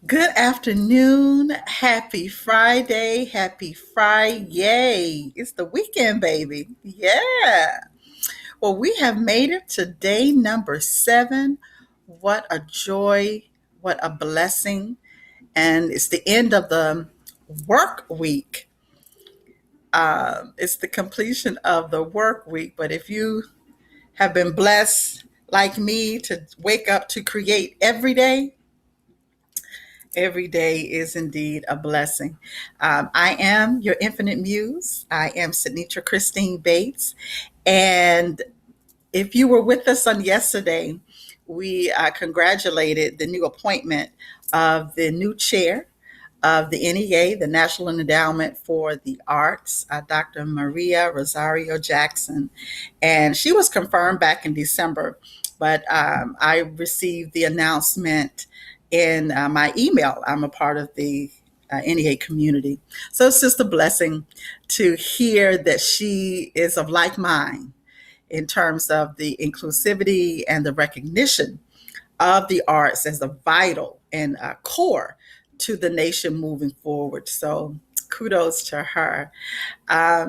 Good afternoon. Happy Friday. Happy Friday. It's the weekend, baby. Yeah. Well, we have made it to day number 7. What a joy. What a blessing. And it's the end of the work week. It's the completion of the work week. But if you have been blessed like me to wake up to create every day is indeed a blessing. I am your infinite muse. I am Sidnitra Christine Bates. And if you were with us on yesterday, we congratulated the new appointment of the new chair of the NEA, the National Endowment for the Arts, Dr. Maria Rosario Jackson. And she was confirmed back in December, but I received the announcement in my email. I'm a part of the NEA community. So it's just a blessing to hear that she is of like mind in terms of the inclusivity and the recognition of the arts as a vital and a core to the nation moving forward. So kudos to her.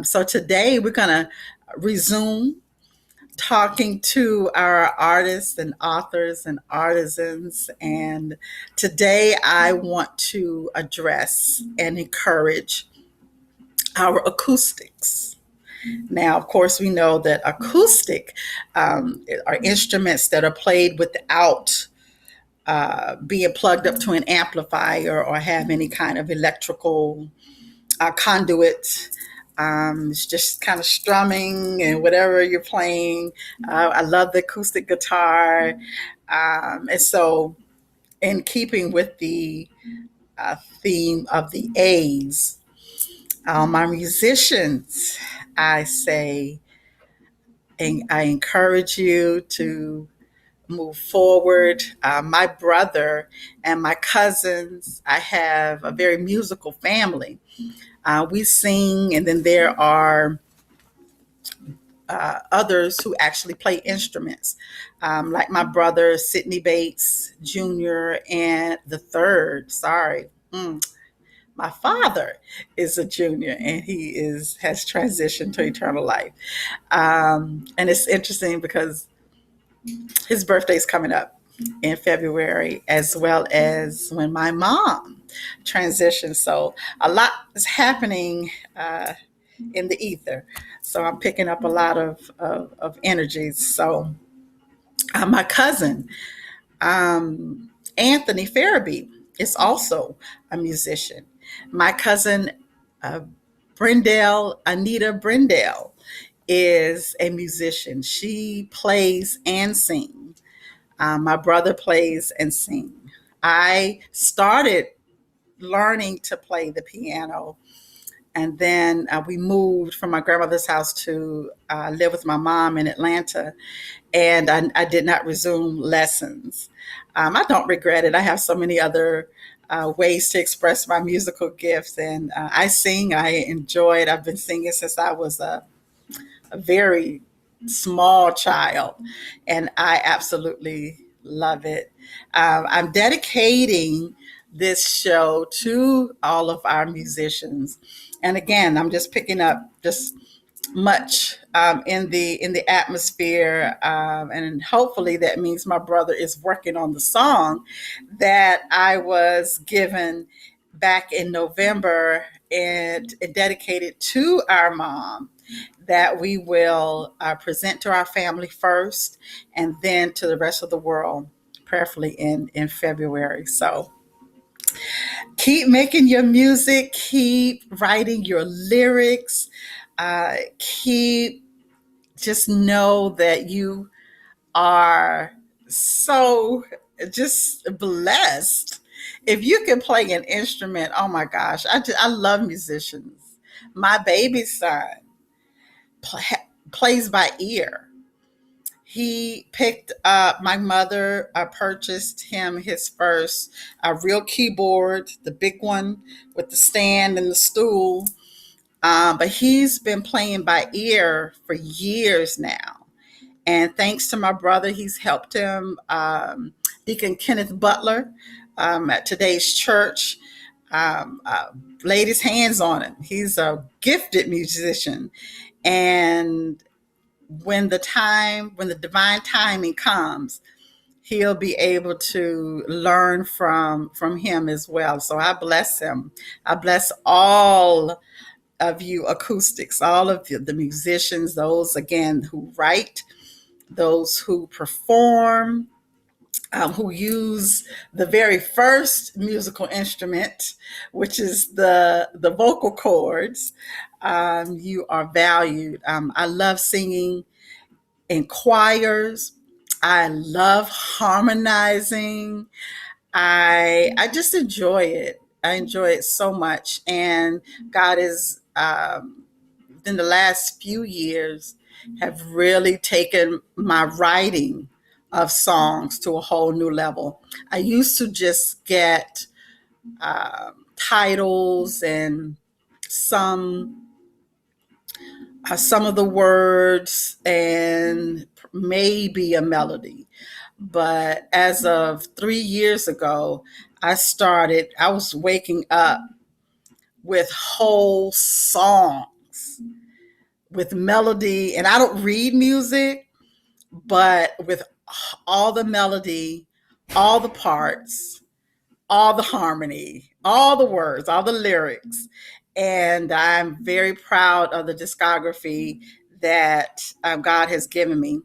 So today we're going to resume talking to our artists and authors and artisans. And today I want to address and encourage our acoustics. Now, of course, we know that acoustic are instruments that are played without being plugged up to an amplifier or have any kind of electrical conduit. It's just kind of strumming and whatever you're playing. I love the acoustic guitar. And so, in keeping with the theme of the A's, my musicians, I say, and I encourage you to move forward. My brother and my cousins, I have a very musical family. We sing, and then there are others who actually play instruments, like my brother Sidney Bates Jr. and the third. Sorry, my father is a junior, and he has transitioned to eternal life. And it's interesting because his birthday is coming up in February, as well as when my mom transitioned. So a lot is happening in the ether. So I'm picking up a lot of energies. So my cousin, Anthony Ferebee, is also a musician. My cousin, uh, Anita Brindell, is a musician. She plays and sings. My brother plays and sings. I started learning to play the piano, and then we moved from my grandmother's house to live with my mom in Atlanta, and I did not resume lessons. I don't regret it. I have so many other ways to express my musical gifts, and I sing. I enjoy it. I've been singing since I was a very small child, and I absolutely love it. I'm dedicating this show to all of our musicians, and again, I'm just picking up just much in the atmosphere, and hopefully that means my brother is working on the song that I was given back in November and dedicated to our mom, that we will present to our family first and then to the rest of the world, prayerfully in February. So keep making your music, keep writing your lyrics, keep just know that you are so just blessed. If you can play an instrument, oh my gosh, I love musicians. My baby son pl- plays by ear. He picked up, my mother purchased him his first real keyboard, the big one with the stand and the stool. But he's been playing by ear for years now. And thanks to my brother, he's helped him. Deacon Kenneth Butler at today's church, laid his hands on him. He's a gifted musician. And when the divine timing comes, he'll be able to learn from him as well. So I bless him. I bless all of you acoustics, all of the musicians, those again who write, those who perform, who use the very first musical instrument, which is the vocal cords. You are valued. I love singing in choirs. I love harmonizing. I just enjoy it. I enjoy it so much, and God is within the last few years have really taken my writing of songs to a whole new level. I used to just get titles and some some of the words and maybe a melody. But as of 3 years ago, I was waking up with whole songs with melody. And I don't read music, but with all the melody, all the parts, all the harmony, all the words, all the lyrics. And I'm very proud of the discography that God has given me.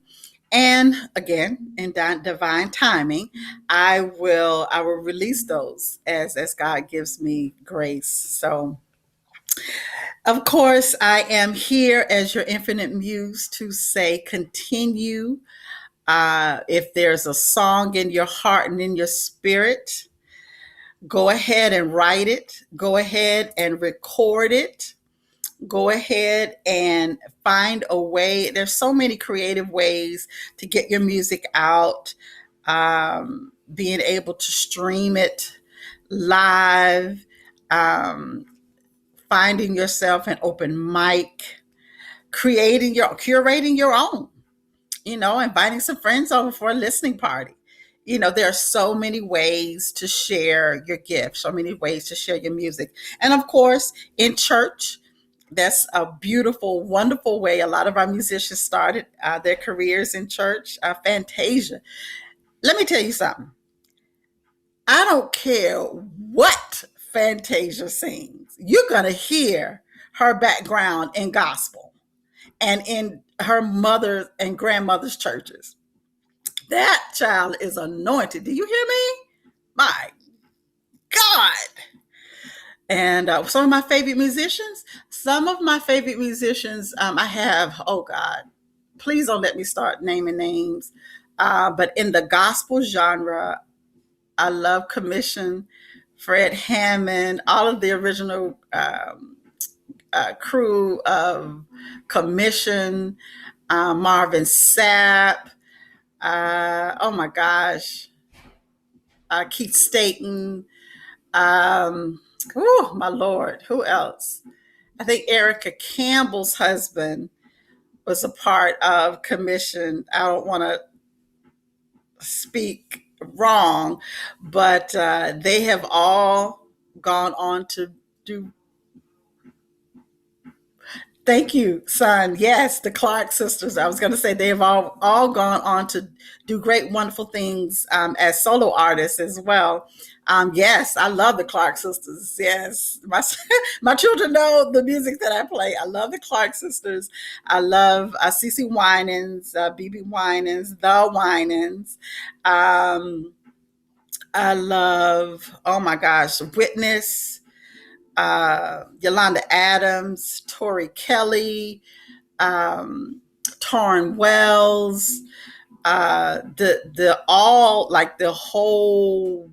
And again, in divine timing, I will release those as God gives me grace. So, of course, I am here as your infinite muse to say, continue. If there's a song in your heart and in your spirit, go ahead and write it. Go ahead and record it. Go ahead and find a way. There's so many creative ways to get your music out. Being able to stream it live, um, finding yourself an open mic, curating your own, inviting some friends over for a listening party. There are so many ways to share your gift, so many ways to share your music. And of course, in church, that's a beautiful, wonderful way. A lot of our musicians started their careers in church. Fantasia. Let me tell you something. I don't care what Fantasia sings. You're going to hear her background in gospel and in her mother and grandmother's churches. That child is anointed. Do you hear me? My God. And some of my favorite musicians, I have, oh God, please don't let me start naming names. But in the gospel genre, I love Commission, Fred Hammond, all of the original crew of Commission, Marvin Sapp, oh my gosh, Keith Staten, oh my Lord, who else? I think Erica Campbell's husband was a part of Commission. I don't want to speak wrong, but they have all gone on to do. Thank you, son. Yes, the Clark sisters. I was going to say they have all gone on to do great, wonderful things as solo artists as well. Yes, I love the Clark sisters. Yes, my children know the music that I play. I love the Clark sisters. I love CeCe Winans, BB Winans, the Winans. I love, oh my gosh, Witness, Yolanda Adams, Tori Kelly, Taryn Wells, the all like the whole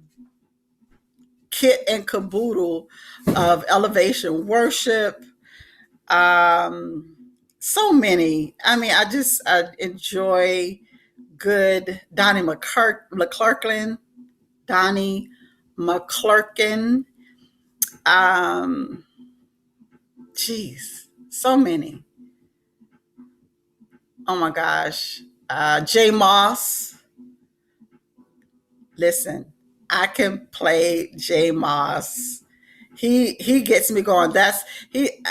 kit and caboodle of elevation worship. So many. I mean, I enjoy good Donnie McClurkin. Geez, so many. Oh my gosh. Jay Moss. Listen, I can play J Moss. He gets me going. That's he.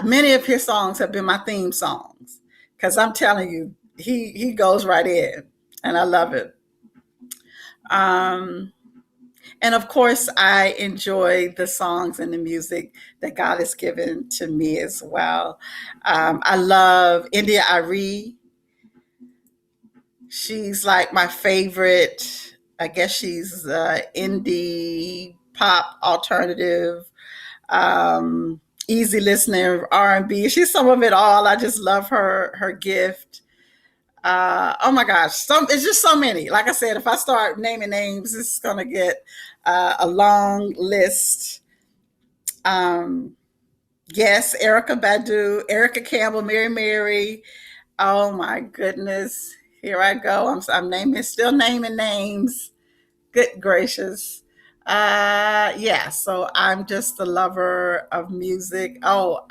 Many of his songs have been my theme songs because I'm telling you, he goes right in, and I love it. Um, and of course, I enjoy the songs and the music that God has given to me as well. I love India Arie. She's like my favorite. I guess she's indie pop alternative, easy listening R&B. She's some of it all. I just love her gift. Oh my gosh, it's just so many. Like I said, if I start naming names, it's gonna get a long list. Um, yes, Erica Badu, Erica Campbell, Mary Mary. Oh my goodness, here I go. I'm naming, still naming names. Good gracious. Yeah, so I'm just a lover of music. Oh,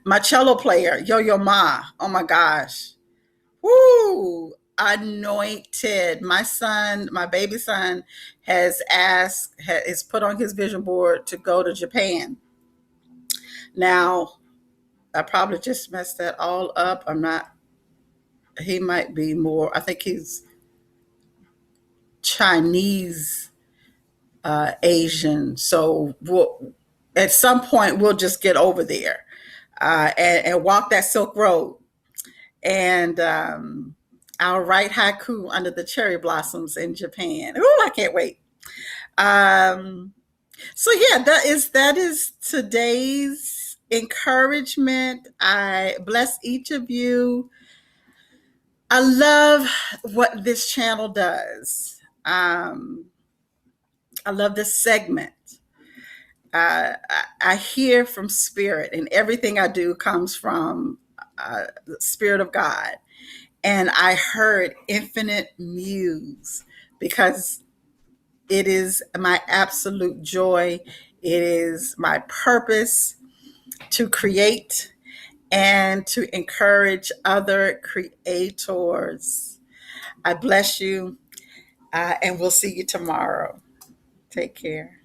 my cello player, Yo Yo Ma. Oh my gosh. Woo! Anointed. My son, my baby son, is put on his vision board to go to Japan. Now, I probably just messed that all up. I'm not, he might be more, I think he's Chinese Asian. So at some point, we'll just get over there and walk that Silk Road. And I'll write haiku under the cherry blossoms in Japan. Oh, I can't wait. Um, so yeah, that is today's encouragement. I bless each of you. I love what this channel does. I love this segment. I hear from spirit, and everything I do comes from the spirit of God. And I heard infinite muse because it is my absolute joy. It is my purpose to create and to encourage other creators. I bless you, and we'll see you tomorrow. Take care.